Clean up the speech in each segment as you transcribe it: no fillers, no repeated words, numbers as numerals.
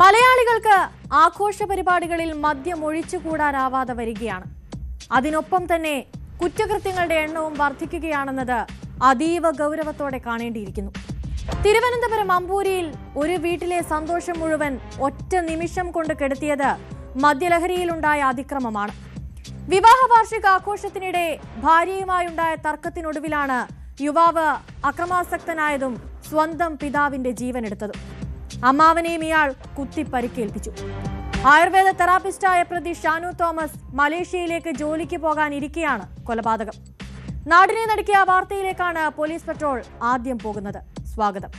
മലയാളികൾക്ക് ആഘോഷ പരിപാടികളിൽ മദ്യം ഒഴിച്ചുകൂടാനാവാതെ വരികയാണ്. അതിനൊപ്പം തന്നെ കുറ്റകൃത്യങ്ങളുടെ എണ്ണവും വർദ്ധിക്കുകയാണെന്നത് അതീവ ഗൗരവത്തോടെ കാണേണ്ടിയിരിക്കുന്നു. തിരുവനന്തപുരം അമ്പൂരിയിൽ ഒരു വീട്ടിലെ സന്തോഷം മുഴുവൻ ഒറ്റ നിമിഷം കൊണ്ട് കെടുത്തിയത് മദ്യലഹരിയിലുണ്ടായ അതിക്രമമാണ്. വിവാഹ വാർഷികാഘോഷത്തിനിടെ ഭാര്യയുമായുണ്ടായ തർക്കത്തിനൊടുവിലാണ് യുവാവ് അക്രമാസക്തനായതും സ്വന്തം പിതാവിന്റെ ജീവനെടുത്തതും. അമ്മാവനെയും ഇയാൾ കുത്തി പരിക്കേൽപ്പിച്ചു. ആയുർവേദ തെറാപ്പിസ്റ്റായ പ്രതി ഷാനു തോമസ് മലേഷ്യയിലേക്ക് ജോലിക്ക് പോകാനിരിക്കെയാണ് കൊലപാതകം. നാടിനെ നടുക്കിയ വാർത്തയിലേക്കാണ് പോലീസ് പട്രോൾ ആദ്യം പോകുന്നത്. സ്വാഗതം.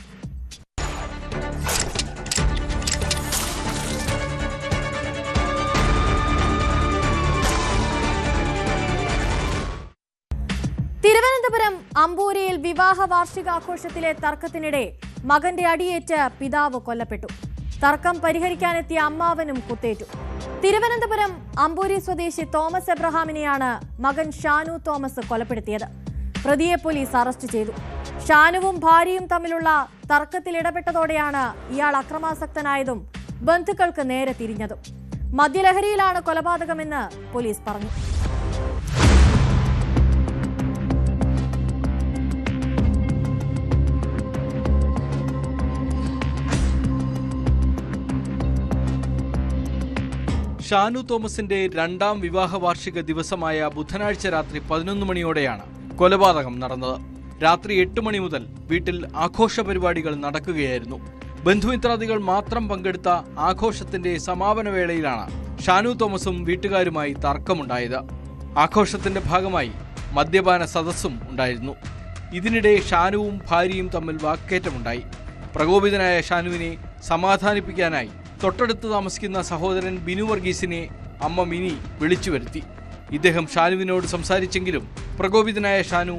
തിരുവനന്തപുരം അമ്പൂരിയിൽ വിവാഹ വാർഷികാഘോഷത്തിലെ തർക്കത്തിനിടെ മകന്റെ അടിയേറ്റ് പിതാവ് കൊല്ലപ്പെട്ടു. തർക്കം പരിഹരിക്കാനെത്തിയ അമ്മാവനും കുത്തേറ്റു. തിരുവനന്തപുരം അമ്പൂരി സ്വദേശി തോമസ് എബ്രഹാമിനെയാണ് മകൻ ഷാനു തോമസ് കൊലപ്പെടുത്തിയത്. പ്രതിയെ പോലീസ് അറസ്റ്റ് ചെയ്തു. ഷാനുവും ഭാര്യയും തമ്മിലുള്ള തർക്കത്തിൽ ഇടപെട്ടതോടെയാണ് ഇയാൾ അക്രമാസക്തനായതും ബന്ധുക്കൾക്ക് നേരെ തിരിഞ്ഞതും. മദ്യലഹരിയിലാണ് കൊലപാതകമെന്ന് പോലീസ് പറഞ്ഞു. ഷാനു തോമസിന്റെ രണ്ടാം വിവാഹ വാർഷിക ദിവസമായ ബുധനാഴ്ച രാത്രി 11 മണിയോടെയാണ് കൊലപാതകം നടന്നത്. രാത്രി 8 മണി മുതൽ വീട്ടിൽ ആഘോഷ പരിപാടികൾ നടക്കുകയായിരുന്നു. ബന്ധുമിത്രാദികൾ മാത്രം പങ്കെടുത്ത ആഘോഷത്തിന്റെ സമാപന വേളയിലാണ് ഷാനു തോമസും വീട്ടുകാരുമായി തർക്കമുണ്ടായത്. ആഘോഷത്തിന്റെ ഭാഗമായി മദ്യപാന സദസ്സും ഉണ്ടായിരുന്നു. ഇതിനിടെ ഷാനുവും ഭാര്യയും തമ്മിൽ വാക്കേറ്റമുണ്ടായി. പ്രകോപിതനായ ഷാനുവിനെ സമാധാനിപ്പിക്കാനായി തൊട്ടടുത്ത് താമസിക്കുന്ന സഹോദരൻ ബിനു വർഗീസിനെ അമ്മ മിനി വിളിച്ചു വരുത്തി. ഇദ്ദേഹം ഷാനുവിനോട് സംസാരിച്ചെങ്കിലും പ്രകോപിതനായ ഷാനു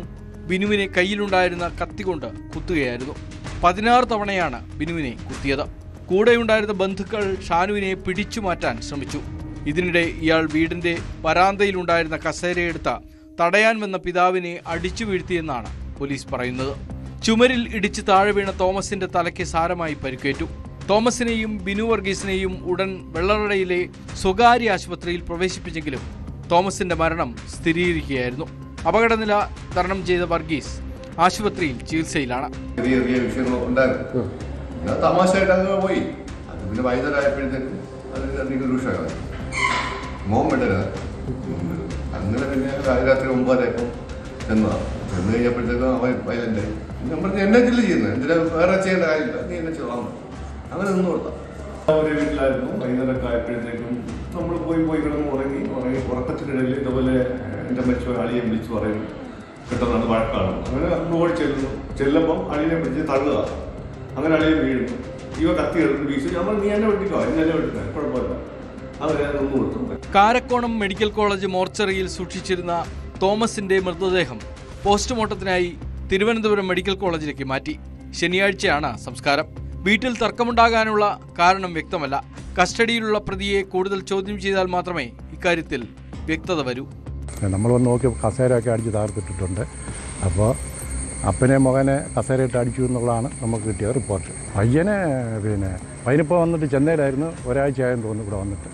ബിനുവിനെ കയ്യിലുണ്ടായിരുന്ന കത്തികൊണ്ട് കുത്തുകയായിരുന്നു. 16 തവണയാണ് ബിനുവിനെ കുത്തിയത്. കൂടെയുണ്ടായിരുന്ന ബന്ധുക്കൾ ഷാനുവിനെ പിടിച്ചു മാറ്റാൻ ശ്രമിച്ചു. ഇതിനിടെ ഇയാൾ വീടിന്റെ വരാന്തയിലുണ്ടായിരുന്ന കസേരയെടുത്ത് തടയാൻ വന്ന പിതാവിനെ അടിച്ചു വീഴ്ത്തിയെന്നാണ് പോലീസ് പറയുന്നത്. ചുമരിൽ ഇടിച്ച് താഴെ വീണ തോമസിന്റെ തലയ്ക്ക് സാരമായി പരിക്കേറ്റു. തോമസിനെയും ബിനു വർഗീസിനെയും ഉടൻ വെള്ളറടയിലെ സ്വകാര്യ ആശുപത്രിയിൽ പ്രവേശിപ്പിച്ചെങ്കിലും തോമസിന്റെ മരണം സ്ഥിരീകരിക്കുകയായിരുന്നു. അപകടനില തരണം ചെയ്ത വർഗീസ് ആശുപത്രിയിൽ ചികിത്സയിലാണ്. ചെറിയ വിഷയങ്ങളുണ്ടായിരുന്നു. തമാശയായിട്ട് പോയി. അത് പിന്നെ വൈകുന്നേരമായപ്പോഴത്തേക്കും അത് രൂക്ഷമായി. മോൻ വിടരുത്. അങ്ങനെ പിന്നെ രാത്രി 9:00 എന്നതാണ്. ചെന്ന് കഴിഞ്ഞപ്പോഴത്തേക്കും അവൻ വയലൻ്റായി. ഞാൻ പറഞ്ഞു എന്നെ ജില്ല ചെയ്യുന്നത് എന്തിനാ വേറെ ചെയ്യേണ്ട കാര്യമില്ല, നീ എന്നെ ചെയ്യണം. അങ്ങനെ നിന്ന് കൊടുത്താൽ ഒരു വീട്ടിലായിരുന്നു. വൈകുന്നേരമൊക്കെ ആയപ്പോഴത്തേക്കും നമ്മൾ പോയി കിടന്ന് ഉറങ്ങി ഉറക്കത്തിനിടയിൽ ഇതുപോലെ എൻ്റെ മരിച്ച അളിയെ വിളിച്ച് പറയും. പെട്ടെന്നാണ് വഴക്കാണ്. അങ്ങനെ റോഡ് ചെല്ലുമ്പം അളിയെ പിടിച്ച് തള്ളുക. അങ്ങനെ അളിയെ വീഴുന്നു. ഇവ കത്തി എടുത്ത് വീശു. നമ്മൾ നീ എന്നെ വെട്ടിക്കോ, എന്നെ വെട്ടിക്കോ, കുഴപ്പമില്ല. അങ്ങനെ നിന്ന് കൊടുത്തു. കാരക്കോണം മെഡിക്കൽ കോളേജ് മോർച്ചറിയിൽ സൂക്ഷിച്ചിരുന്ന തോമസിന്റെ മൃതദേഹം പോസ്റ്റ്മോർട്ടത്തിനായി തിരുവനന്തപുരം മെഡിക്കൽ കോളേജിലേക്ക് മാറ്റി. ശനിയാഴ്ചയാണ് സംസ്കാരം. വീട്ടിൽ തർക്കമുണ്ടാകാനുള്ള കാരണം വ്യക്തമല്ല. കസ്റ്റഡിയിലുള്ള പ്രതിയെ കൂടുതൽ ചോദ്യം ചെയ്താൽ മാത്രമേ ഇക്കാര്യത്തിൽ വ്യക്തത വരൂ. നമ്മൾ വന്ന് നോക്കി കസേരയൊക്കെ അടിച്ച് താർത്തിട്ടിട്ടുണ്ട്. അപ്പോൾ അപ്പനെ മകനെ കസേരയിട്ട് അടിച്ചു എന്നുള്ളതാണ് നമുക്ക് കിട്ടിയ റിപ്പോർട്ട്. പയ്യനിപ്പോൾ വന്നിട്ട് ചെന്നൈയിലായിരുന്നു. ഒരാഴ്ചയായെന്ന് തോന്നുന്നു ഇവിടെ വന്നിട്ട്.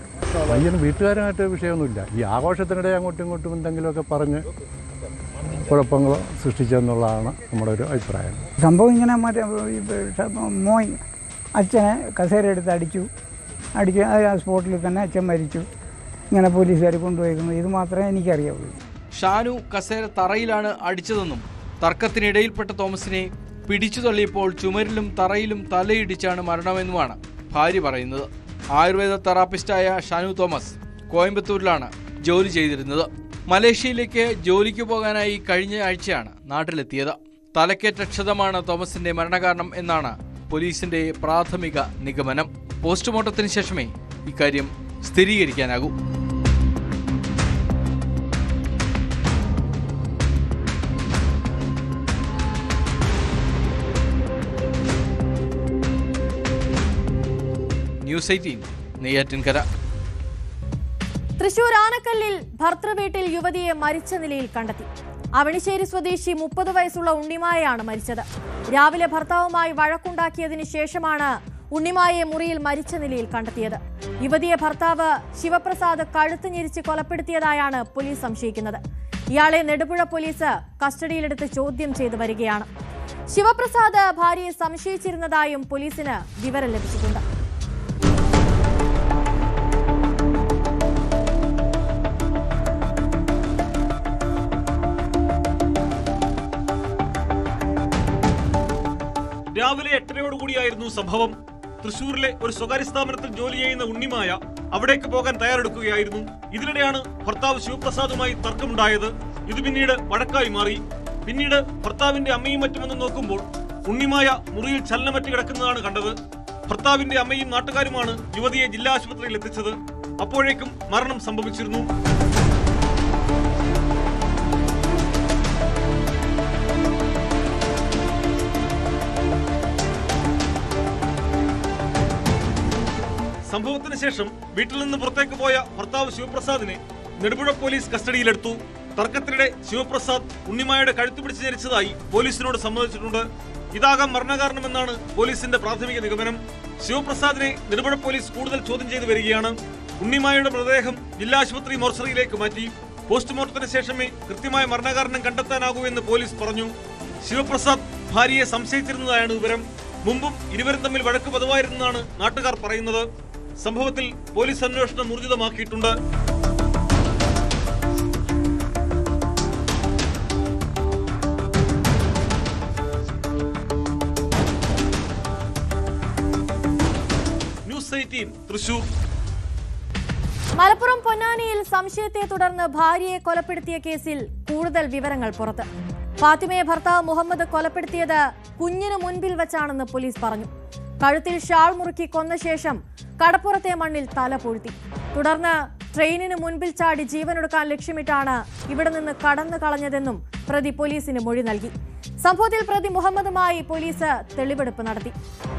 പയ്യന് വീട്ടുകാരുമായിട്ട് വിഷയമൊന്നുമില്ല. ഈ ആഘോഷത്തിനിടെ അങ്ങോട്ടും ഇങ്ങോട്ടും എന്തെങ്കിലുമൊക്കെ പറഞ്ഞ് കുഴപ്പങ്ങൾ സൃഷ്ടിച്ചെന്നുള്ളതാണ് നമ്മുടെ ഒരു അഭിപ്രായം. സംഭവം ഇങ്ങനെ മോൻ അച്ഛനെ കസേര എടുത്ത് അടിച്ചു. ആ സ്പോട്ടിൽ തന്നെ അച്ഛൻ മരിച്ചു. ഇങ്ങനെ പോലീസുകാർ കൊണ്ടുപോയിരിക്കുന്നു. ഇത് മാത്രമേ എനിക്കറിയാവുള്ളൂ. ഷാനു കസേര തറയിലാണ് അടിച്ചതെന്നും തർക്കത്തിനിടയിൽപ്പെട്ട തോമസിനെ പിടിച്ചു തള്ളിയപ്പോൾ ചുമരിലും തറയിലും തലയിടിച്ചാണ് മരണമെന്നുമാണ് ഭാര്യ പറയുന്നത്. ആയുർവേദ തെറാപ്പിസ്റ്റായ ഷാനു തോമസ് കോയമ്പത്തൂരിലാണ് ജോലി ചെയ്തിരുന്നത്. മലേഷ്യയിലേക്ക് ജോലിക്ക് പോകാനായി കഴിഞ്ഞ ആഴ്ചയാണ് നാട്ടിലെത്തിയത്. തലക്കേറ്റ ക്ഷതമാണ് തോമസിന്റെ മരണകാരണം എന്നാണ് പോലീസിന്റെ പ്രാഥമിക നിഗമനം. പോസ്റ്റ്മോർട്ടത്തിന് ശേഷമേ ഇക്കാര്യം സ്ഥിരീകരിക്കാനാകൂ. ന്യൂസ് 18 നെയ്യാറ്റിൻകര. തൃശൂർ ആനക്കല്ലിൽ ഭർത്തൃവീട്ടിൽ യുവതിയെ മരിച്ച നിലയിൽ കണ്ടെത്തി. അവണിശ്ശേരി സ്വദേശി 30 വയസ്സുള്ള ഉണ്ണിമായാണ് മരിച്ചത്. രാവിലെ ഭർത്താവുമായി വഴക്കുണ്ടാക്കിയതിനു ശേഷമാണ് ഉണ്ണിമായെ മുറിയിൽ മരിച്ച നിലയിൽ കണ്ടെത്തിയത്. യുവതിയെ ഭർത്താവ് ശിവപ്രസാദ് കഴുത്ത് ഞെരിച്ച് കൊലപ്പെടുത്തിയതായാണ് പോലീസ് സംശയിക്കുന്നത്. ഇയാളെ നെടുപുഴ പോലീസ് കസ്റ്റഡിയിലെടുത്ത് ചോദ്യം ചെയ്തു വരികയാണ്. ശിവപ്രസാദ് ഭാര്യയെ സംശയിച്ചിരുന്നതായും പോലീസിന് വിവരം ലഭിച്ചിട്ടുണ്ട്. രാവിലെ 8:30യോടുകൂടിയായിരുന്നു സംഭവം. തൃശൂരിലെ ഒരു സ്വകാര്യ സ്ഥാപനത്തിൽ ജോലി ചെയ്യുന്ന ഉണ്ണിമായ അവിടേക്ക് പോകാൻ തയ്യാറെടുക്കുകയായിരുന്നു. ഇതിനിടെയാണ് ഭർത്താവ് ശിവപ്രസാദുമായി തർക്കമുണ്ടായത്. ഇത് പിന്നീട് വഴക്കായി മാറി. പിന്നീട് ഭർത്താവിന്റെ അമ്മയും മറ്റും വന്ന് നോക്കുമ്പോൾ ഉണ്ണിമായ മുറിയിൽ ചലനമറ്റ് കിടക്കുന്നതാണ് കണ്ടത്. ഭർത്താവിന്റെ അമ്മയും നാട്ടുകാരുമാണ് യുവതിയെ ജില്ലാ ആശുപത്രിയിൽ എത്തിച്ചത്. അപ്പോഴേക്കും മരണം സംഭവിച്ചിരുന്നു. സംഭവത്തിന് ശേഷം വീട്ടിൽ നിന്ന് പുറത്തേക്ക് പോയ ഭർത്താവ് ശിവപ്രസാദിനെ നെടുപുഴ പോലീസ് കസ്റ്റഡിയിലെടുത്തു. തർക്കത്തിനിടെ ശിവപ്രസാദ് ഉണ്ണിമായുടെ കഴുത്ത് പിടിച്ച് ഞെരിച്ചതായി പോലീസിനോട് സമ്മതിച്ചിട്ടുണ്ട്. ഇതാകാം മരണകാരണമെന്നാണ് പോലീസിന്റെ പ്രാഥമിക നിഗമനം. ശിവപ്രസാദിനെ നെടുപുഴ പോലീസ് കൂടുതൽ ചോദ്യം ചെയ്തു വരികയാണ്. ഉണ്ണിമായുടെ മൃതദേഹം ജില്ലാ ആശുപത്രി മോർച്ചറിയിലേക്ക് മാറ്റി. പോസ്റ്റ്മോർട്ടത്തിന് ശേഷമേ കൃത്യമായ മരണകാരണം കണ്ടെത്താനാകൂ എന്ന് പോലീസ് പറഞ്ഞു. ശിവപ്രസാദ് ഭാര്യയെ സംശയിച്ചിരുന്നതായാണ് വിവരം. മുമ്പും ഇരുവരും തമ്മിൽ വഴക്ക് പതിവായിരുന്നെന്നാണ് നാട്ടുകാർ പറയുന്നത്. സംഭവത്തിൽ പോലീസ് അന്വേഷണം ഊർജിതമാക്കിയിട്ടുണ്ട്. ന്യൂസ് 18 തൃശൂർ. മലപ്പുറം പൊന്നാനിയിൽ സംശയത്തെ തുടർന്ന് ഭാര്യയെ കൊലപ്പെടുത്തിയ കേസിൽ കൂടുതൽ വിവരങ്ങൾ പുറത്ത്. ഫാത്തിമയെ ഭർത്താവ് മുഹമ്മദ് കൊലപ്പെടുത്തിയത് കുഞ്ഞിന് മുൻപിൽ വെച്ചാണെന്ന് പോലീസ് പറഞ്ഞു. കഴുത്തിൽ ഷാൾ മുറുക്കി കൊന്ന ശേഷം കടപ്പുറത്തെ മണ്ണിൽ തല പൂഴ്ത്തി. തുടർന്ന് ട്രെയിനിന് മുൻപിൽ ചാടി ജീവനൊടുക്കാൻ ലക്ഷ്യമിട്ടാണ് ഇവിടെ നിന്ന് കടന്നു കളഞ്ഞതെന്നും പ്രതി പോലീസിന് മൊഴി നൽകി. സംഭവത്തിൽ പ്രതി മുഹമ്മദുമായി പോലീസ് തെളിവെടുപ്പ് നടത്തി.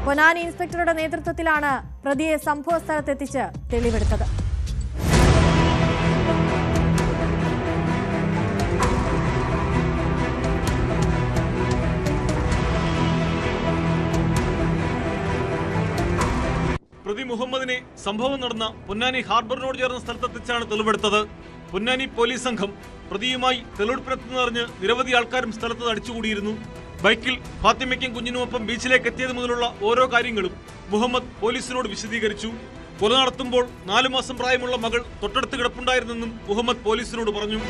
പൊന്നാനി ഇൻസ്പെക്ടറുടെ നേതൃത്വത്തിലാണ് പ്രതിയെ സംഭവ സ്ഥലത്തെത്തിച്ച് തെളിവെടുത്തത്. പ്രതി മുഹമ്മദിനെ സംഭവം നടന്ന പൊന്നാനി ഹാർബറിനോട് ചേർന്ന സ്ഥലത്തെത്തിച്ചാണ് തെളിവെടുത്തത്. പൊന്നാനി പോലീസ് സംഘം പ്രതിയുമായി തെളിവെടുപ്പിനെത്തുന്നറിഞ്ഞ് നിരവധി ആൾക്കാരും സ്ഥലത്ത് അടിച്ചുകൂടിയിരുന്നു. ബൈക്കിൽ ഫാത്തിമയ്ക്കും കുഞ്ഞിനുമൊപ്പം ബീച്ചിലേക്ക് എത്തിയത് മുതലുള്ള ഓരോ കാര്യങ്ങളും മുഹമ്മദ് പോലീസിനോട് വിശദീകരിച്ചു. കൊല നടത്തുമ്പോൾ 4 മാസം പ്രായമുള്ള മകൾ തൊട്ടടുത്ത് കിടപ്പുണ്ടായിരുന്നെന്നും മുഹമ്മദ് പോലീസിനോട് പറഞ്ഞു.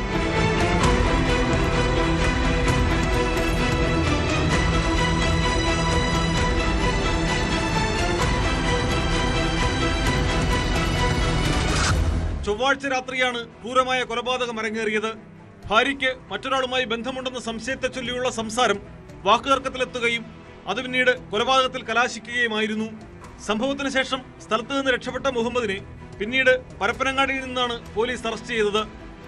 ചൊവ്വാഴ്ച രാത്രിയാണ് ക്രൂരമായ കൊലപാതകം അരങ്ങേറിയത്. ഭാര്യയ്ക്ക് മറ്റൊരാളുമായി ബന്ധമുണ്ടെന്ന സംശയത്തെ ചൊല്ലിയുള്ള സംസാരം വാക്കുതർക്കത്തിലെത്തുകയും അത് പിന്നീട് കൊലപാതകത്തിൽ കലാശിക്കുകയുമായിരുന്നു. സംഭവത്തിന് ശേഷം സ്ഥലത്ത് നിന്ന് രക്ഷപ്പെട്ട മുഹമ്മദിനെ പിന്നീട് പരപ്പനങ്ങാടിയിൽ നിന്നാണ് പോലീസ് അറസ്റ്റ് ചെയ്തത്.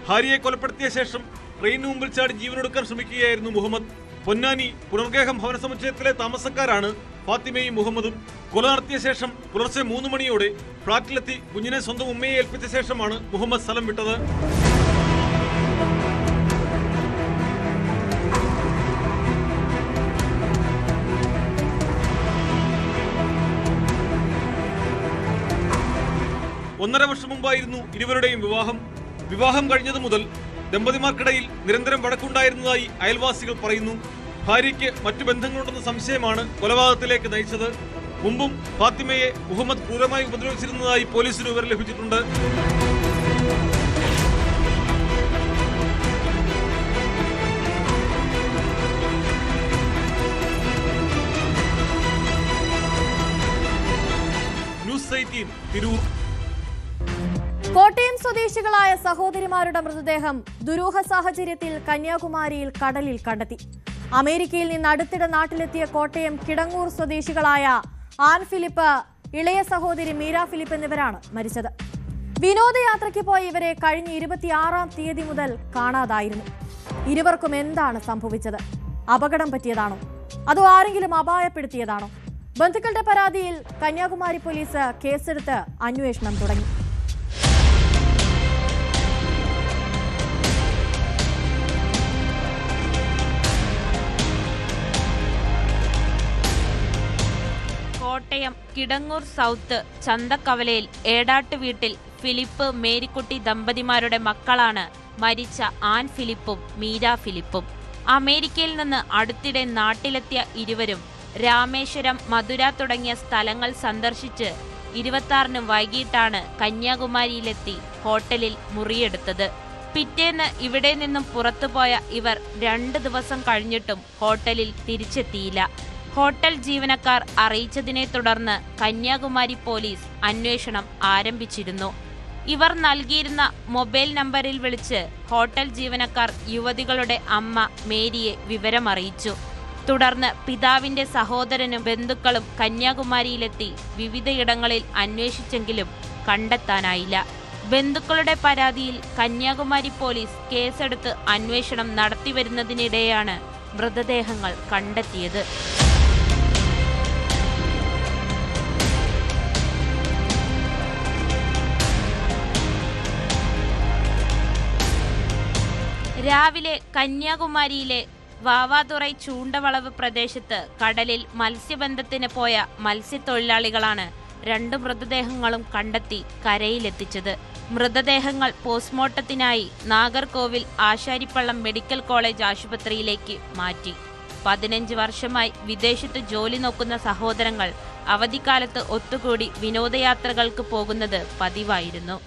ഭാര്യയെ കൊലപ്പെടുത്തിയ ശേഷം ട്രെയിനിന് മുമ്പിൽ ചാടി ജീവനൊടുക്കാൻ ശ്രമിക്കുകയായിരുന്നു മുഹമ്മദ്. പൊന്നാനി പുനർഗേഹം ഭവന സമുച്ചയത്തിലെ താമസക്കാരാണ് ഫാത്തിമയും മുഹമ്മദും. കൊല നടത്തിയ ശേഷം പുലർച്ചെ 3 മണിയോടെ ഫ്ളാറ്റിലെത്തി കുഞ്ഞിനെ സ്വന്തം ഉമ്മയെ ഏൽപ്പിച്ച ശേഷമാണ് മുഹമ്മദ് സ്ഥലം വിട്ടത്. ഒന്നര വർഷം മുമ്പായിരുന്നു ഇരുവരുടെയും വിവാഹം കഴിഞ്ഞതു മുതൽ ദമ്പതിമാർക്കിടയിൽ നിരന്തരം വഴക്കുണ്ടായിരുന്നതായി അയൽവാസികൾ പറയുന്നു. ഭാര്യയ്ക്ക് മറ്റു ബന്ധങ്ങളുണ്ടെന്ന സംശയമാണ് കൊലപാതകത്തിലേക്ക് നയിച്ചത്. മുമ്പും ഫാത്തിമയെ മുഹമ്മദ് ക്രൂരമായി ഉപദ്രവിച്ചിരുന്നതായി പോലീസിന് വിവരം ലഭിച്ചിട്ടുണ്ട്. ന്യൂസ് 18 തിരൂർ. കോട്ടയം സ്വദേശികളായ സഹോദരിമാരുടെ മൃതദേഹം ദുരൂഹ സാഹചര്യത്തിൽ കന്യാകുമാരിയിൽ കടലിൽ കണ്ടെത്തി. അമേരിക്കയിൽ നിന്ന് അടുത്തിടെ നാട്ടിലെത്തിയ കോട്ടയം കിടങ്ങൂർ സ്വദേശികളായ ആൻ ഫിലിപ്പ്, ഇളയ സഹോദരി മീര ഫിലിപ്പ് എന്നിവരാണ് മരിച്ചത്. വിനോദയാത്രയ്ക്ക് പോയ ഇവരെ കഴിഞ്ഞ 26-ാം തീയതി മുതൽ കാണാതായിരുന്നു. ഇരുവർക്കും എന്താണ് സംഭവിച്ചത്? അപകടം പറ്റിയതാണോ? അതോ ആരെങ്കിലും അപായപ്പെടുത്തിയതാണോ? ബന്ധുക്കളുടെ പരാതിയിൽ കന്യാകുമാരി പോലീസ് കേസെടുത്ത് അന്വേഷണം തുടങ്ങി. കോട്ടയം കിടങ്ങൂർ സൗത്ത് ചന്തക്കവലയിൽ ഏടാട്ട് വീട്ടിൽ ഫിലിപ്പ് മേരിക്കുട്ടി ദമ്പതിമാരുടെ മക്കളാണ് മരിച്ച ആൻ ഫിലിപ്പും മീര ഫിലിപ്പും. അമേരിക്കയിൽ നിന്ന് അടുത്തിടെ നാട്ടിലെത്തിയ ഇരുവരും രാമേശ്വരം, മധുര തുടങ്ങിയ സ്ഥലങ്ങൾ സന്ദർശിച്ച് 26-ന് വൈകിട്ടാണ് കന്യാകുമാരിയിലെത്തി ഹോട്ടലിൽ മുറിയെടുത്തത്. പിറ്റേന്ന് ഇവിടെ നിന്നും പുറത്തുപോയ ഇവർ 2 ദിവസം കഴിഞ്ഞിട്ടും ഹോട്ടലിൽ തിരിച്ചെത്തിയില്ല. ഹോട്ടൽ ജീവനക്കാർ അറിയിച്ചതിനെ തുടർന്ന് കന്യാകുമാരി പോലീസ് അന്വേഷണം ആരംഭിച്ചിരുന്നു. ഇവർ നൽകിയിരുന്ന മൊബൈൽ നമ്പറിൽ വിളിച്ച് ഹോട്ടൽ ജീവനക്കാർ യുവതികളുടെ അമ്മ മേരിയെ വിവരമറിയിച്ചു. തുടർന്ന് പിതാവിന്റെ സഹോദരനും ബന്ധുക്കളും കന്യാകുമാരിയിലെത്തി വിവിധയിടങ്ങളിൽ അന്വേഷിച്ചെങ്കിലും കണ്ടെത്താനായില്ല. ബന്ധുക്കളുടെ പരാതിയിൽ കന്യാകുമാരി പോലീസ് കേസെടുത്ത് അന്വേഷണം നടത്തിവരുന്നതിനിടെയാണ് മൃതദേഹങ്ങൾ കണ്ടെത്തിയത്. രാവിലെ കന്യാകുമാരിയിലെ വാവാതുറൈ ചൂണ്ടവളവ് പ്രദേശത്ത് കടലിൽ മത്സ്യബന്ധത്തിന് പോയ മത്സ്യത്തൊഴിലാളികളാണ് 2 മൃതദേഹങ്ങളും കണ്ടെത്തി കരയിലെത്തിച്ചത്. മൃതദേഹങ്ങൾ പോസ്റ്റ്മോർട്ടത്തിനായി നാഗർകോവിൽ ആശാരിപ്പള്ളം മെഡിക്കൽ കോളേജ് ആശുപത്രിയിലേക്ക് മാറ്റി. 15 വർഷമായി വിദേശത്ത് ജോലി നോക്കുന്ന സഹോദരങ്ങൾ അവധിക്കാലത്ത് ഒത്തുകൂടി വിനോദയാത്രകൾക്ക് പോകുന്നത് പതിവായിരുന്നു.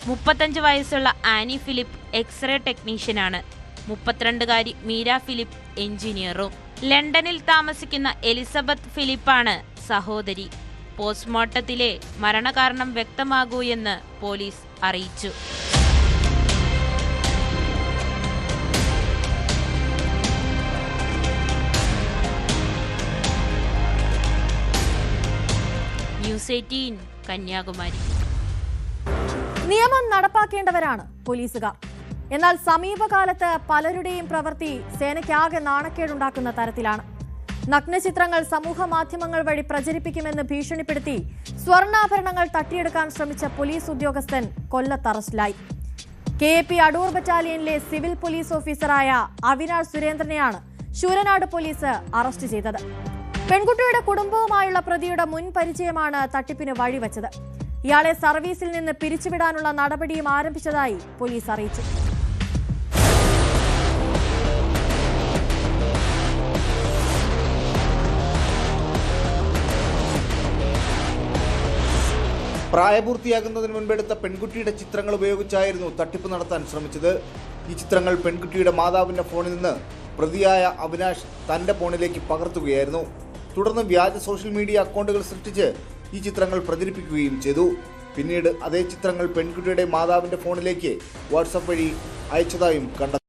35 വയസ്സുള്ള ആനി ഫിലിപ്പ് എക്സ്റേ ടെക്നീഷ്യനാണ്. 32-കാരി മീര ഫിലിപ്പ് എഞ്ചിനീയറും. ലണ്ടനിൽ താമസിക്കുന്ന എലിസബത്ത് ഫിലിപ്പാണ് സഹോദരി. പോസ്റ്റ്മോർട്ടത്തിലെ മരണകാരണം വ്യക്തമാകൂ എന്ന് പോലീസ് അറിയിച്ചു. ന്യൂസ് 18 കന്യാകുമാരി. നിയമം നടപ്പാക്കേണ്ടവരാണ് പോലീസുകാർ. എന്നാൽ സമീപകാലത്ത് പലരുടെയും പ്രവൃത്തി സേനയ്ക്കാകെ നാണക്കേടുണ്ടാക്കുന്ന തരത്തിലാണ്. നഗ്നചിത്രങ്ങൾ സമൂഹ മാധ്യമങ്ങൾ വഴി പ്രചരിപ്പിക്കുമെന്ന് ഭീഷണിപ്പെടുത്തി സ്വർണ്ണാഭരണങ്ങൾ തട്ടിയെടുക്കാൻ ശ്രമിച്ച പോലീസ് ഉദ്യോഗസ്ഥൻ കൊല്ലത്ത് അറസ്റ്റിലായി. KAP അടൂർ ബറ്റാലിയനിലെ സിവിൽ പോലീസ് ഓഫീസറായ അവിനാഷ് സുരേന്ദ്രനെയാണ് ശൂരനാട് പോലീസ് അറസ്റ്റ് ചെയ്തത്. പെൺകുട്ടിയുടെ കുടുംബവുമായുള്ള പ്രതിയുടെ മുൻ പരിചയമാണ് തട്ടിപ്പിന് വഴിവെച്ചത്. ഇയാളെ സർവീസിൽ നിന്ന് പിരിച്ചുവിടാനുള്ള നടപടിയും ആരംഭിച്ചതായി പോലീസ് അറിയിച്ചു. പ്രായപൂർത്തിയാകുന്നതിന് മുൻപെടുത്ത പെൺകുട്ടിയുടെ ചിത്രങ്ങൾ ഉപയോഗിച്ചായിരുന്നു തട്ടിപ്പ് നടത്താൻ ശ്രമിച്ചത്. ഈ ചിത്രങ്ങൾ പെൺകുട്ടിയുടെ മാതാവിന്റെ ഫോണിൽ നിന്ന് പ്രതിയായ അവിനാഷ് തന്റെ ഫോണിലേക്ക് പകർത്തുകയായിരുന്നു. തുടർന്ന് വ്യാജ സോഷ്യൽ മീഡിയ അക്കൗണ്ടുകൾ സൃഷ്ടിച്ച് ഈ ചിത്രങ്ങൾ പ്രചരിപ്പിക്കുകയും ചെയ്തു. പിന്നീട് അതേ ചിത്രങ്ങൾ പെൺകുട്ടിയുടെ മാതാവിന്റെ ഫോണിലേക്ക് വാട്സാപ്പ് വഴി അയച്ചതായും കണ്ടെത്തി.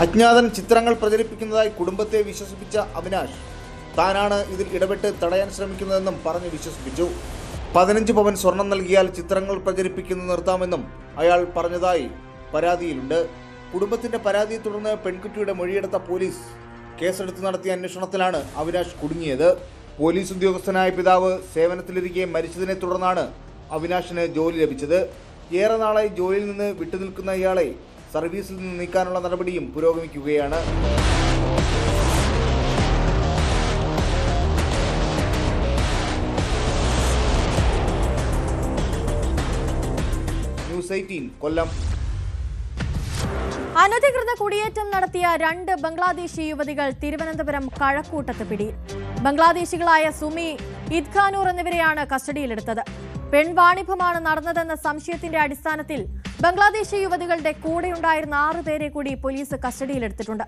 അജ്ഞാതൻ ചിത്രങ്ങൾ പ്രചരിപ്പിക്കുന്നതായി കുടുംബത്തെ വിശ്വസിപ്പിച്ച അവിനാഷ് താനാണ് ഇതിൽ ഇടപെട്ട് തടയാൻ ശ്രമിക്കുന്നതെന്നും പറഞ്ഞ് വിശ്വസിപ്പിച്ചു. 15 പവൻ സ്വർണം നൽകിയാൽ ചിത്രങ്ങൾ പ്രചരിപ്പിക്കുന്നത് നിർത്താമെന്നും അയാൾ പറഞ്ഞതായി പരാതിയിലുണ്ട്. കുടുംബത്തിന്റെ പരാതിയെ തുടർന്ന് പെൺകുട്ടിയുടെ മൊഴിയെടുത്ത പോലീസ് കേസെടുത്ത് നടത്തിയ അന്വേഷണത്തിലാണ് അവിനാഷ് കുടുങ്ങിയത്. പോലീസ് ഉദ്യോഗസ്ഥനായ പിതാവ് സേവനത്തിലിരിക്കെ മരിച്ചതിനെ തുടർന്നാണ് അവിനാഷിന് ജോലി ലഭിച്ചത്. ഏറെ നാളായി ജോലിയിൽ നിന്ന് വിട്ടുനിൽക്കുന്ന ഇയാളെ സർവീസിൽ നിന്ന് നീക്കാനുള്ള നടപടിയും പുരോഗമിക്കുകയാണ്. ന്യൂസ് 18 കൊല്ലം. അനധികൃത കുടിയേറ്റം നടത്തിയ 2 ബംഗ്ലാദേശി യുവതികൾ തിരുവനന്തപുരം കഴക്കൂട്ടത്ത് പിടിയിൽ. ബംഗ്ലാദേശികളായ സുമി, ഇദ്ഖാനൂർ എന്നിവരെയാണ് കസ്റ്റഡിയിലെടുത്തത്. പെൺവാണിഭമാണ് നടന്നതെന്ന സംശയത്തിന്റെ അടിസ്ഥാനത്തിൽ ബംഗ്ലാദേശി യുവതികളുടെ കൂടെയുണ്ടായിരുന്ന 6 പേരെ കൂടി പോലീസ് കസ്റ്റഡിയിലെടുത്തിട്ടുണ്ട്.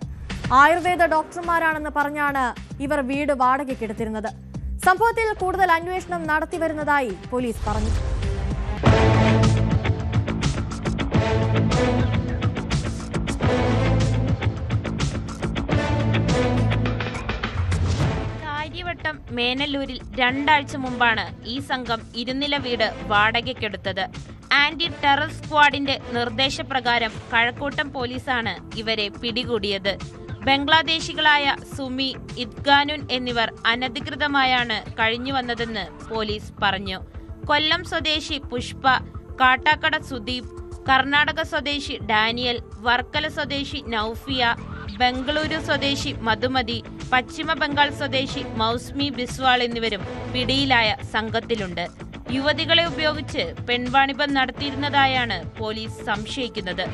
ആയുർവേദ ഡോക്ടർമാരാണെന്ന് പറഞ്ഞാണ് ഇവർ വീട് വാടകയ്ക്കെടുത്തിരുന്നത്. സംഭവത്തിൽ കൂടുതൽ അന്വേഷണം നടത്തിവരുന്നതായി പോലീസ് പറഞ്ഞു. കാര്യവട്ടം മേനല്ലൂരിൽ 2 ആഴ്ച മുമ്പാണ് ഈ സംഘം ഇരുനില വീട് വാടകയ്ക്കെടുത്തത്. ആന്റി ടെറർ സ്ക്വാഡിന്റെ നിർദ്ദേശപ്രകാരം കഴക്കൂട്ടം പോലീസാണ് ഇവരെ പിടികൂടിയത്. ബംഗ്ലാദേശികളായ സുമി, ഇദ്ഖാനുൻ എന്നിവർ അനധികൃതമായാണ് കഴിഞ്ഞുവന്നതെന്ന് പോലീസ് പറഞ്ഞു. കൊല്ലം സ്വദേശി പുഷ്പ, കാട്ടാക്കട സുദീപ്, കർണാടക സ്വദേശി ഡാനിയൽ, വർക്കല സ്വദേശി നൌഫിയ, ബംഗളൂരു സ്വദേശി മധുമതി, പശ്ചിമ ബംഗാൾ സ്വദേശി മൗസ്മി ബിസ്വാൾ എന്നിവരും പിടിയിലായ സംഘത്തിലുണ്ട്. യുവതികളെ ഉപയോഗിച്ച് പെൺവാണിഭം നടത്തിയിരുന്നതായാണ് പോലീസ് സംശയിക്കുന്നത്.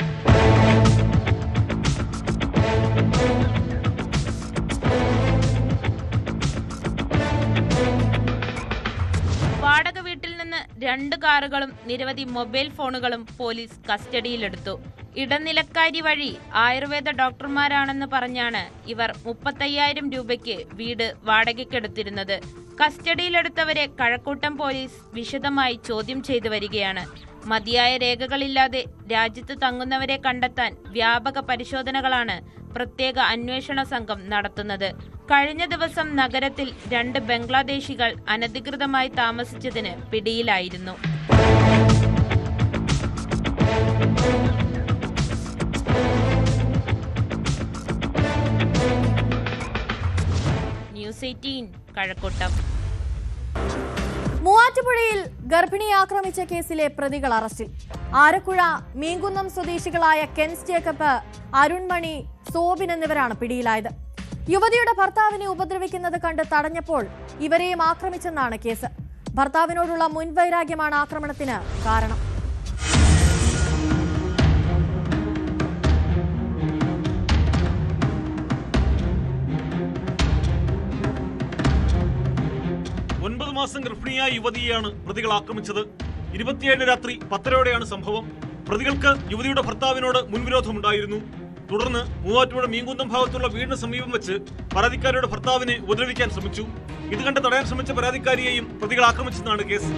വാടക വീട്ടിൽ നിന്ന് 2 കാറുകളും നിരവധി മൊബൈൽ ഫോണുകളും പോലീസ് കസ്റ്റഡിയിലെടുത്തു. ഇടനിലക്കാരി വഴി ആയുർവേദ ഡോക്ടർമാരാണെന്ന് പറഞ്ഞാണ് ഇവർ 35,000 രൂപയ്ക്ക് വീട് വാടകയ്ക്കെടുത്തിരുന്നത്. കസ്റ്റഡിയിലെടുത്തവരെ കഴക്കൂട്ടം പോലീസ് വിശദമായി ചോദ്യം ചെയ്തു വരികയാണ്. മതിയായ രേഖകളില്ലാതെ രാജ്യത്ത് തങ്ങുന്നവരെ കണ്ടെത്താൻ വ്യാപക പരിശോധനകളാണ് പ്രത്യേക അന്വേഷണ സംഘം നടത്തുന്നത്. കഴിഞ്ഞ ദിവസം നഗരത്തിൽ 2 ബംഗ്ലാദേശികൾ അനധികൃതമായി താമസിച്ചതിന് പിടിയിലായിരുന്നു. ന്യൂസ് 18 കഴക്കൂട്ടം. മൂവാറ്റുപുഴയിൽ ഗർഭിണിയെ ആക്രമിച്ച കേസിലെ പ്രതികൾ അറസ്റ്റിൽ. ആരക്കുഴ മീങ്കുന്നം സ്വദേശികളായ കെൻസ് ജേക്കബ്, അരുൺമണി, സോബിൻ എന്നിവരാണ് പിടിയിലായത്. യുവതിയുടെ ഭർത്താവിനെ ഉപദ്രവിക്കുന്നത് കണ്ട് തടഞ്ഞപ്പോൾ ഇവരെയും ആക്രമിച്ചെന്നാണ് കേസ്. ഭർത്താവിനോടുള്ള മുൻവൈരാഗ്യമാണ് ആക്രമണത്തിന് കാരണം. മാസം ഗർഭിണിയായ യുവതിയെയാണ് പ്രതികൾ ആക്രമിച്ചത്. 27 രാത്രി 10:30 സംഭവം. പ്രതികൾക്ക് യുവതിയുടെ ഭർത്താവിനോട് മുൻവിരോധമുണ്ടായിരുന്നു. തുടർന്ന് മൂവാറ്റുപുഴ മീങ്കുന്നം ഭാഗത്തുള്ള വീടിന് സമീപം വെച്ച് പരാതിക്കാരിയുടെ ഭർത്താവിനെ ഉപദ്രവിക്കാൻ ശ്രമിച്ചു. ഇത് കണ്ട് തടയാൻ ശ്രമിച്ച പരാതിക്കാരിയെയും പ്രതികൾ ആക്രമിച്ചെന്നാണ് കേസ്.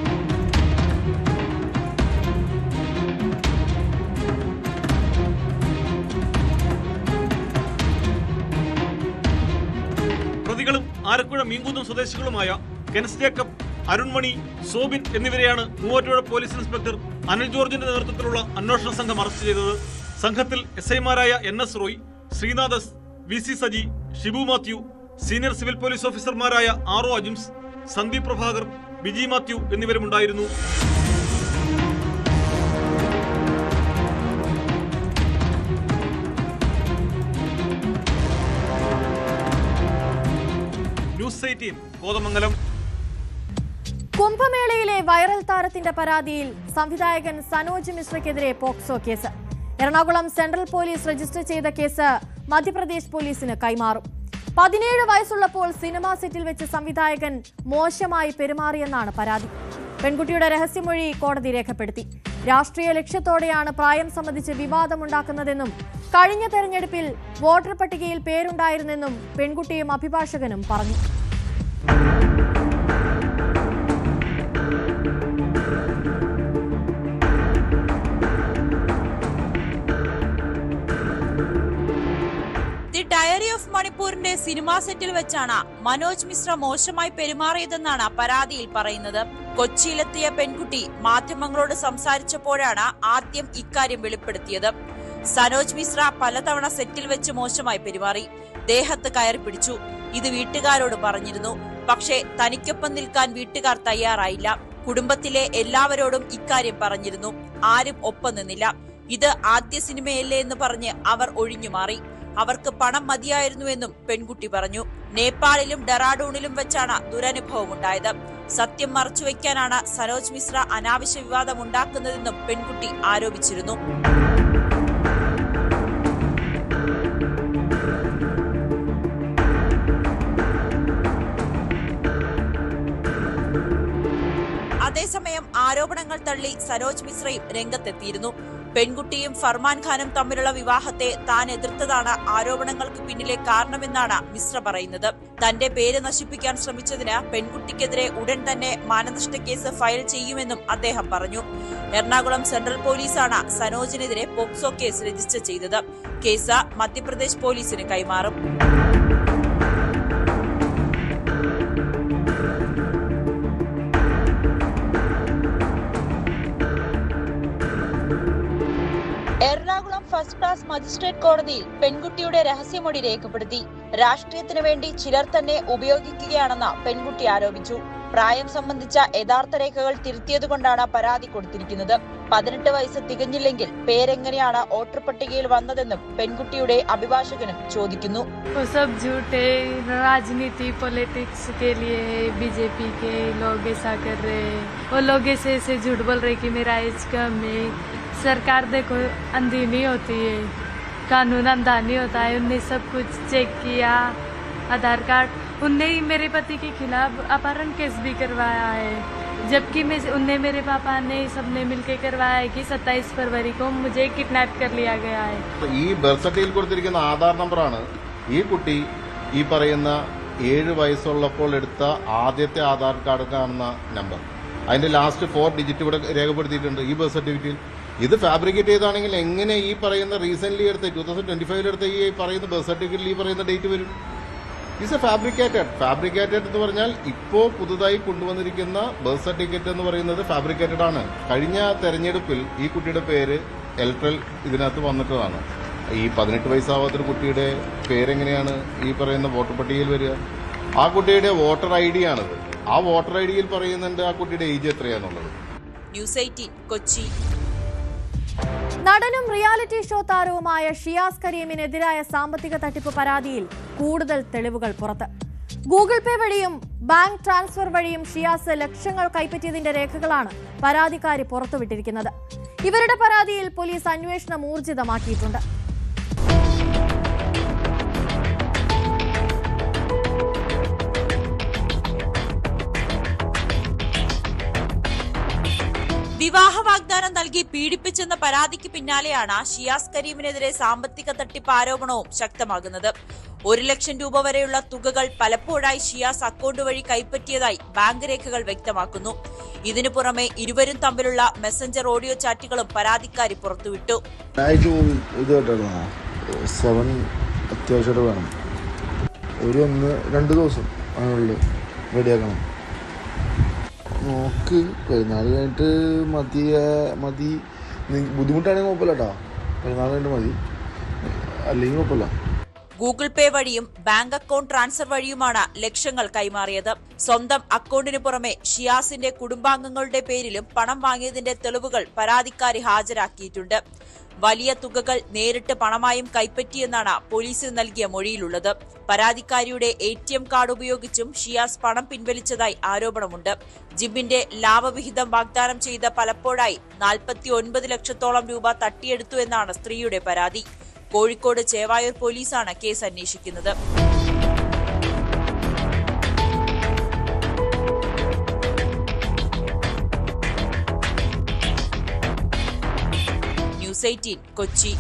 പ്രതികളും ആരക്കുഴ മീങ്കുന്നം സ്വദേശികളുമായ കെൻസ് ജേക്കബ്, അരുൺമണി, സോബിൻ എന്നിവരെയാണ് മൂവാറ്റുപുഴ പോലീസ് ഇൻസ്പെക്ടർ അനിൽ ജോർജിന്റെ നേതൃത്വത്തിലുള്ള അന്വേഷണ സംഘം അറസ്റ്റ് ചെയ്തത്. സംഘത്തിൽ SI-മാരായ NS Roy, Sreenath S, VC Saji, Shibu Mathew, senior civil police ഓഫീസർമാരായ RO അജിംസ്, സന്ദീപ് പ്രഭാകർ, ബിജി മാത്യു എന്നിവരുമുണ്ടായിരുന്നു. ന്യൂസ് 18 കോതമംഗലം. കുംഭമേളയിലെ വൈറൽ താരത്തിന്റെ പരാതിയിൽ സംവിധായകൻ സനോജ് മിശ്രയ്ക്കെതിരെ POCSO case. Ernakulam central police register ചെയ്ത കേസ് മധ്യപ്രദേശ് പോലീസിന് കൈമാറും. 17 വയസ്സുള്ളപ്പോൾ സിനിമാ സെറ്റിൽ വെച്ച് സംവിധായകൻ മോശമായി പെരുമാറിയെന്നാണ് പരാതി. പെൺകുട്ടിയുടെ രഹസ്യമൊഴി കോടതി രേഖപ്പെടുത്തി. രാഷ്ട്രീയ ലക്ഷ്യത്തോടെയാണ് പ്രായം സംബന്ധിച്ച് വിവാദമുണ്ടാക്കുന്നതെന്നും കഴിഞ്ഞ തെരഞ്ഞെടുപ്പിൽ വോട്ടർ പട്ടികയിൽ പേരുണ്ടായിരുന്നെന്നും പെൺകുട്ടിയും അഭിഭാഷകനും പറഞ്ഞു. ദി ഡയറി ഓഫ് മണിപ്പൂരിന്റെ സിനിമാ സെറ്റിൽ വെച്ചാണ് മനോജ് മിശ്ര മോശമായി പെരുമാറിയതെന്നാണ് പരാതിയിൽ പറയുന്നത്. കൊച്ചിയിലെത്തിയ പെൺകുട്ടി മാധ്യമങ്ങളോട് സംസാരിച്ചപ്പോഴാണ് ആദ്യം ഇക്കാര്യം വെളിപ്പെടുത്തിയത്. സനോജ് മിശ്ര പലതവണ സെറ്റിൽ വെച്ച് മോശമായി പെരുമാറി, ദേഹത്ത് കയറി പിടിച്ചു. ഇത് വീട്ടുകാരോട് പറഞ്ഞിരുന്നു. പക്ഷേ തനിക്കൊപ്പം നിൽക്കാൻ വീട്ടുകാർ തയ്യാറായില്ല. കുടുംബത്തിലെ എല്ലാവരോടും ഇക്കാര്യം പറഞ്ഞിരുന്നു. ആരും ഒപ്പം നിന്നില്ല. ഇത് ആദ്യ സിനിമയല്ലേ എന്ന് പറഞ്ഞ് അവർ ഒഴിഞ്ഞുമാറി. അവർക്ക് പണം മതിയായിരുന്നുവെന്നും പെൺകുട്ടി പറഞ്ഞു. നേപ്പാളിലും ഡെറാഡൂണിലും വെച്ചാണ് ദുരനുഭവം ഉണ്ടായത്. സത്യം മറച്ചുവെക്കാനാണ് സനോജ് മിശ്ര അനാവശ്യ വിവാദം ഉണ്ടാക്കുന്നതെന്നും പെൺകുട്ടി ആരോപിച്ചിരുന്നു. അതേസമയം ആരോപണങ്ങൾ തള്ളി സനോജ് മിശ്രയും രംഗത്തെത്തിയിരുന്നു. പെൺകുട്ടിയും ഫർമാൻ ഖാനും തമ്മിലുള്ള വിവാഹത്തെ താൻ എതിർത്തതാണ് ആരോപണങ്ങൾക്ക് പിന്നിലെ കാരണമെന്നാണ് മിശ്ര പറയുന്നത്. തന്റെ പേര് നശിപ്പിക്കാൻ ശ്രമിച്ചതിന് പെൺകുട്ടിക്കെതിരെ ഉടൻ തന്നെ മാനനഷ്ട കേസ് ഫയൽ ചെയ്യുമെന്നും അദ്ദേഹം പറഞ്ഞു. എറണാകുളം സെൻട്രൽ പോലീസാണ് സനോജിനെതിരെ പോക്സോ കേസ് രജിസ്റ്റർ ചെയ്തത്. കേസ് മധ്യപ്രദേശ് പോലീസിന് കൈമാറും. എറണാകുളം ഫസ്റ്റ് ക്ലാസ് മജിസ്ട്രേറ്റ് കോടതിയിൽ പെൺകുട്ടിയുടെ രഹസ്യമൊഴി രേഖപ്പെടുത്തി. രാഷ്ട്രീയത്തിനു വേണ്ടി ചിലർ തന്നെ ഉപയോഗിക്കുകയാണെന്ന് പെൺകുട്ടി ആരോപിച്ചു. പ്രായം സംബന്ധിച്ച യഥാർത്ഥ രേഖകൾ തിരുത്തിയതുകൊണ്ടാണ് പരാതി കൊടുത്തിരിക്കുന്നത്. 18 വയസ്സ് തികഞ്ഞില്ലെങ്കിൽ പേരെങ്ങനെയാണ് വോട്ടർ പട്ടികയിൽ വന്നതെന്നും പെൺകുട്ടിയുടെ അഭിഭാഷകനും ചോദിക്കുന്നു. राजनीति पॉलिटिक्स के लिए बीजेपी के लोग ऐसा कर रहे हैं, वो लोग ऐसे झूठ बोल रहे कि मेरा एज कम है. सरकार देखो अंधी नहीं होती है, कानून अंधा नहीं होता है. उनने सब कुछ चेक किया, आधार कार्ड. उनने ही मेरे पति के खिलाफ अपहरण केस भी करवाया है, जबकि उनने मेरे पापा ने सबने मिलकर करवाया है कि 27 फरवरी को मुझे किडनैप कर लिया गया है. ഈ ബർത്ത് സർട്ടിഫിക്കറ്റിൽ കൊടുത്തിരിക്കുന്ന ആധാർ നമ്പറാണ് ഈ കുട്ടി ഈ പറയുന്ന 7 വയസ്സുള്ളപ്പോൾ എടുത്ത ആദ്യത്തെ ആധാർ കാർഡ് കാണുന്ന നമ്പർ. അതിന്റെ ലാസ്റ്റ് 4 ഡിജിറ്റ് ഇവിടെ രേഖപ്പെടുത്തിയിട്ടുണ്ട് ഈ ബർത്ത് സർട്ടിഫിക്കറ്റിൽ. ഇത് ഫാബ്രിക്കേറ്റ് ചെയ്താണെങ്കിൽ എങ്ങനെ ഈ പറയുന്ന റീസെന്റ് എടുത്ത 2025 എടുത്ത ഈ പറയുന്ന ബർത്ത് സർട്ടിഫിക്കറ്റിൽ ഈ പറയുന്ന ഡേറ്റ് വരും? ഇറ്റ്സ് എ ഫാബ്രിക്കേറ്റഡ് എന്ന് പറഞ്ഞാൽ ഇപ്പോൾ പുതുതായി കൊണ്ടുവന്നിരിക്കുന്ന ബർത്ത് സർട്ടിഫിക്കറ്റ് എന്ന് പറയുന്നത് ഫാബ്രിക്കേറ്റഡ് ആണ്. കഴിഞ്ഞ തെരഞ്ഞെടുപ്പിൽ ഈ കുട്ടിയുടെ പേര് ഇലക്ട്രൽ ഇതിനകത്ത് വന്നിട്ടതാണ്. ഈ 18 വയസ്സാവാത്തൊരു കുട്ടിയുടെ പേരെങ്ങനെയാണ് ഈ പറയുന്ന വോട്ടർ പട്ടികയിൽ വരിക? ആ കുട്ടിയുടെ വോട്ടർ ID ആണിത്. ആ വോട്ടർ IDയിൽ പറയുന്നുണ്ട് ആ കുട്ടിയുടെ ഏജ് എത്രയാന്നുള്ളത്. ന്യൂസ് 18 കൊച്ചി. നടനും റിയാലിറ്റി ഷോ താരവുമായ ഷിയാസ് കരീമിനെതിരായ സാമ്പത്തിക തട്ടിപ്പ് പരാതിയിൽ കൂടുതൽ തെളിവുകൾ പുറത്ത്. ഗൂഗിൾ പേ വഴിയും ബാങ്ക് ട്രാൻസ്ഫർ വഴിയും ഷിയാസ് ലക്ഷങ്ങൾ കൈപ്പറ്റിയതിന്റെ രേഖകളാണ് പരാതിക്കാരി പുറത്തുവിട്ടിരിക്കുന്നത്. ഇവരുടെ പരാതിയിൽ പോലീസ് അന്വേഷണം ഊർജിതമാക്കിയിട്ടുണ്ട്. വിവാഹ വാഗ്ദാനം നൽകി പീഡിപ്പിച്ചെന്ന പരാതിക്ക് പിന്നാലെയാണ് ഷിയാസ് കരീമിനെതിരെ സാമ്പത്തിക തട്ടിപ്പ് ആരോപണവും ശക്തമാകുന്നത്. 1 ലക്ഷം രൂപ വരെയുള്ള തുകകൾ പലപ്പോഴായി ഷിയാസ് അക്കൗണ്ട് വഴി കൈപ്പറ്റിയതായി ബാങ്ക് രേഖകൾ വ്യക്തമാക്കുന്നു. ഇതിനു പുറമെ ഇരുവരും തമ്മിലുള്ള മെസ്സഞ്ചർ ഓഡിയോ ചാറ്റുകളും പരാതിക്കാരി പുറത്തുവിട്ടു. അത്യാവശ്യമായിട്ട് വേണം, ഒരു 1-2 ദിവസം അതിനുള്ളിൽ റെഡിയാക്കണം. നോക്ക് പെരുന്നാൾ കഴിഞ്ഞിട്ട് മതി. ബുദ്ധിമുട്ടാണെങ്കിൽ കുഴപ്പമില്ല കേട്ടോ, പെരുന്നാൾ കഴിഞ്ഞിട്ട് മതി, അല്ലെങ്കിൽ കുഴപ്പമില്ല. ഗൂഗിൾ പേ വഴിയും ബാങ്ക് അക്കൗണ്ട് ട്രാൻസ്ഫർ വഴിയുമാണ് ലക്ഷങ്ങൾ കൈമാറിയത്. സ്വന്തം അക്കൗണ്ടിന് പുറമെ ഷിയാസിന്റെ കുടുംബാംഗങ്ങളുടെ പേരിലും പണം വാങ്ങിയതിന്റെ തെളിവുകൾ പരാതിക്കാരി ഹാജരാക്കിയിട്ടുണ്ട്. വലിയ തുകകൾ നേരിട്ട് പണമായും കൈപ്പറ്റിയെന്നാണ് പോലീസിന് നൽകിയ മൊഴിയിലുള്ളത്. പരാതിക്കാരിയുടെ ATM കാർഡ് ഉപയോഗിച്ചും ഷിയാസ് പണം പിൻവലിച്ചതായി ആരോപണമുണ്ട്. ജിമ്മിന്റെ ലാഭവിഹിതം വാഗ്ദാനം ചെയ്ത് പലപ്പോഴായി 49 ലക്ഷത്തോളം രൂപ തട്ടിയെടുത്തു എന്നാണ് സ്ത്രീയുടെ പരാതി. കോഴിക്കോട് ചേവായൂർ പോലീസാണ് കേസ് അന്വേഷിക്കുന്നത്. News 18 Kochi.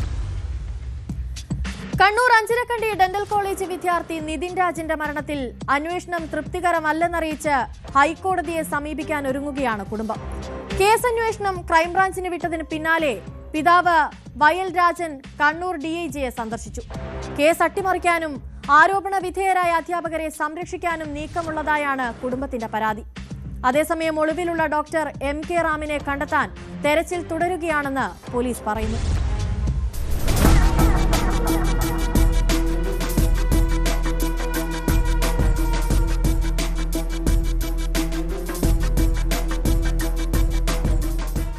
Kannur Anjarakandy dental college വിദ്യാർത്ഥി നിതിൻ രാജിന്റെ മരണത്തിൽ അന്വേഷണം തൃപ്തികരമല്ലെന്നറിയിച്ച് ഹൈക്കോടതിയെ സമീപിക്കാൻ ഒരുങ്ങുകയാണ് കുടുംബം. കേസ് അന്വേഷണം ക്രൈംബ്രാഞ്ചിന് വിട്ടതിന് പിന്നാലെ പിതാവ് വയൽ രാജൻ കണ്ണൂർ DIGയെ സന്ദർശിച്ചു. കേസ് അട്ടിമറിക്കാനും ആരോപണ വിധേയരായ അധ്യാപകരെ സംരക്ഷിക്കാനും നീക്കമുള്ളതായാണ് കുടുംബത്തിന്റെ പരാതി. അതേസമയം ഒളിവിലുള്ള ഡോക്ടർ MK റാമിനെ കണ്ടെത്താൻ തെരച്ചിൽ തുടരുകയാണെന്ന് പോലീസ് പറയുന്നു.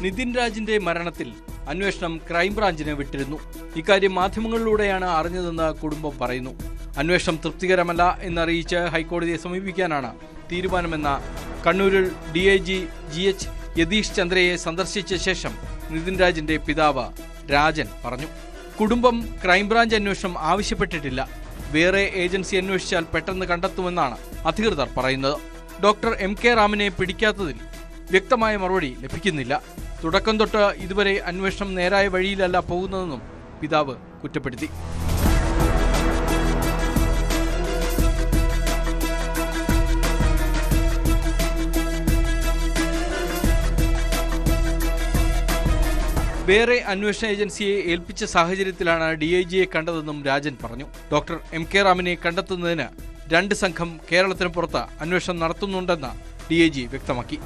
നിതിൻ രാജിന്റെ മരണത്തിൽ അന്വേഷണം ക്രൈംബ്രാഞ്ചിന് വിട്ടിരുന്നു. ഇക്കാര്യം മാധ്യമങ്ങളിലൂടെയാണ് അറിഞ്ഞതെന്ന് കുടുംബം പറയുന്നു. അന്വേഷണം തൃപ്തികരമല്ല എന്നറിയിച്ച് ഹൈക്കോടതിയെ സമീപിക്കാനാണ് തീരുമാനമെന്ന കണ്ണൂരിൽ DIG GH യതീഷ് ചന്ദ്രയെ സന്ദർശിച്ച ശേഷം നിതിൻ രാജിന്റെ പിതാവ് രാജൻ പറഞ്ഞു. കുടുംബം ക്രൈംബ്രാഞ്ച് അന്വേഷണം ആവശ്യപ്പെട്ടിട്ടില്ല. വേറെ ഏജൻസി അന്വേഷിച്ചാൽ പെട്ടെന്ന് കണ്ടെത്തുമെന്നാണ് അധികൃതർ പറയുന്നത്. ഡോക്ടർ MK റാമിനെ പിടിക്കാത്തതിൽ വ്യക്തമായ മറുപടി ലഭിക്കുന്നില്ല. തുടക്കം തൊട്ട് ഇതുവരെ അന്വേഷണം നേരായ വഴിയിലല്ല പോകുന്നതെന്നും പിതാവ് കുറ്റപ്പെടുത്തി. വേറെ അന്വേഷണ ഏജൻസിയെ ഏൽപ്പിച്ച സാഹചര്യത്തിലാണ് DIGയെ കണ്ടതെന്നും രാജൻ പറഞ്ഞു. ഡോക്ടർ MK റാമിനെ കണ്ടെത്തുന്നതിന് 2 സംഘം കേരളത്തിന് പുറത്ത് അന്വേഷണം നടത്തുന്നുണ്ടെന്ന് DIG വ്യക്തമാക്കി.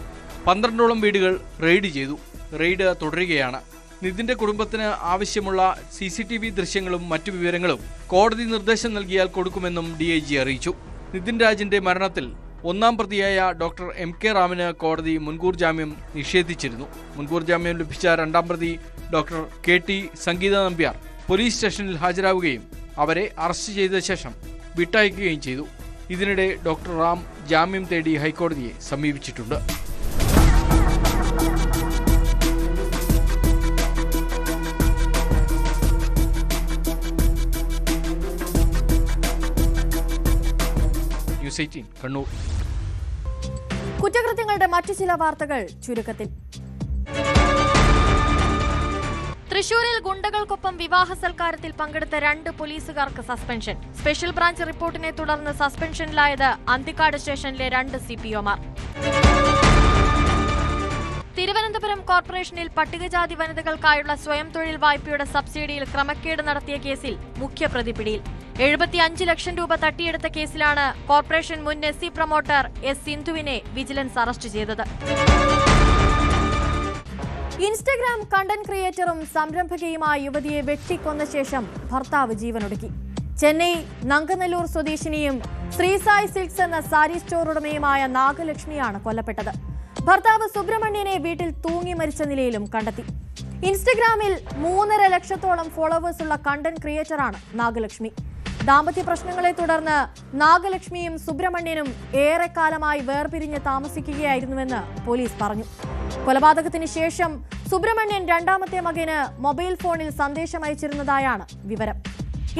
12ഓളം വീടുകൾ റെയ്ഡ് ചെയ്തു. റെയ്ഡ് തുടരുകയാണ്. നിതിന്റെ കുടുംബത്തിന് ആവശ്യമുള്ള CCTV ദൃശ്യങ്ങളും മറ്റു വിവരങ്ങളും കോടതി നിർദ്ദേശം നൽകിയാൽ കൊടുക്കുമെന്നും DIG അറിയിച്ചു. നിതിൻ രാജിന്റെ മരണത്തിൽ ഒന്നാം പ്രതിയായ ഡോക്ടർ MK റാമിന് കോടതി മുൻകൂർ ജാമ്യം നിഷേധിച്ചിരുന്നു. മുൻകൂർ ജാമ്യം ലഭിച്ച രണ്ടാം പ്രതി ഡോക്ടർ KT സംഗീത നമ്പ്യാർ പോലീസ് സ്റ്റേഷനിൽ ഹാജരാവുകയും അവരെ അറസ്റ്റ് ചെയ്ത ശേഷം വിട്ടയക്കുകയും ചെയ്തു. ഇതിനിടെ ഡോക്ടർ റാം ജാമ്യം തേടി ഹൈക്കോടതിയെ സമീപിച്ചിട്ടുണ്ട്. ന്യൂസ് 18 കണ്ണൂർ. കുറ്റകൃത്യങ്ങളുടെ മറ്റു ചില വാർത്തകൾ ചുരുക്കത്തിൽ. തൃശൂരിൽ ഗുണ്ടകൾക്കൊപ്പം വിവാഹ സൽക്കാരത്തിൽ പങ്കെടുത്ത 2 പോലീസുകാർക്ക് സസ്പെൻഷൻ. സ്പെഷ്യൽ ബ്രാഞ്ച് റിപ്പോർട്ടിനെ തുടർന്ന് സസ്പെൻഷനിലായത് അന്തിക്കാട് സ്റ്റേഷനിലെ 2 CPOമാർ. തിരുവനന്തപുരം കോർപ്പറേഷനിൽ പട്ടികജാതി വനിതകൾക്കായുള്ള സ്വയം തൊഴിൽ വായ്പയുടെ സബ്സിഡിയിൽ ക്രമക്കേട് നടത്തിയ കേസിൽ മുഖ്യപ്രതി പിടിയിൽ. 75 ലക്ഷം രൂപ തട്ടിയെടുത്ത കേസിലാണ് കോർപ്പറേഷൻ മുൻ SC പ്രൊമോട്ടർ S. സിന്ധുവിനെ വിജിലൻസ് അറസ്റ്റ് ചെയ്തത്. ഇൻസ്റ്റഗ്രാം കണ്ടന്റ് ക്രിയേറ്ററും സംരംഭകയുമായ യുവതിയെ വെട്ടിക്കൊന്ന ശേഷം ഭർത്താവ് ജീവനൊടുക്കി. ചെന്നൈ നങ്കനല്ലൂർ സ്വദേശിനിയും ശ്രീസായി സിൽക്സ് എന്ന സാരി സ്റ്റോർ ഉടമയുമായ നാഗലക്ഷ്മിയാണ് കൊല്ലപ്പെട്ടത്. ഭർത്താവ് സുബ്രഹ്മണ്യനെ വീട്ടിൽ തൂങ്ങി മരിച്ച നിലയിലും കണ്ടെത്തി. ഇൻസ്റ്റഗ്രാമിൽ 3.5 ലക്ഷത്തോളം ഫോളോവേഴ്സുള്ള കണ്ടന്റ് ക്രിയേറ്ററാണ് നാഗലക്ഷ്മി. ദാമ്പത്യ പ്രശ്നങ്ങളെ തുടർന്ന് നാഗലക്ഷ്മിയും സുബ്രഹ്മണ്യനും ഏറെക്കാലമായി വേർപിരിഞ്ഞ് താമസിക്കുകയായിരുന്നുവെന്ന് പോലീസ് പറഞ്ഞു. കൊലപാതകത്തിന് ശേഷം സുബ്രഹ്മണ്യൻ രണ്ടാമത്തെ മകന് മൊബൈൽ ഫോണിൽ സന്ദേശം അയച്ചിരുന്നതായാണ് വിവരം.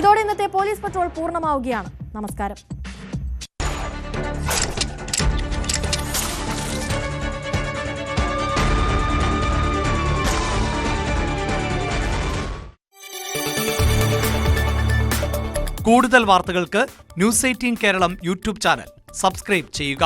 ഇതോടെ ഇന്നത്തെ പോലീസ് പട്രോൾ പൂർണ്ണമാവുകയാണ്. നമസ്കാരം. കൂടുതൽ വാർത്തകൾക്ക് news 18 Keralam YouTube channel subscribe ചെയ്യുക.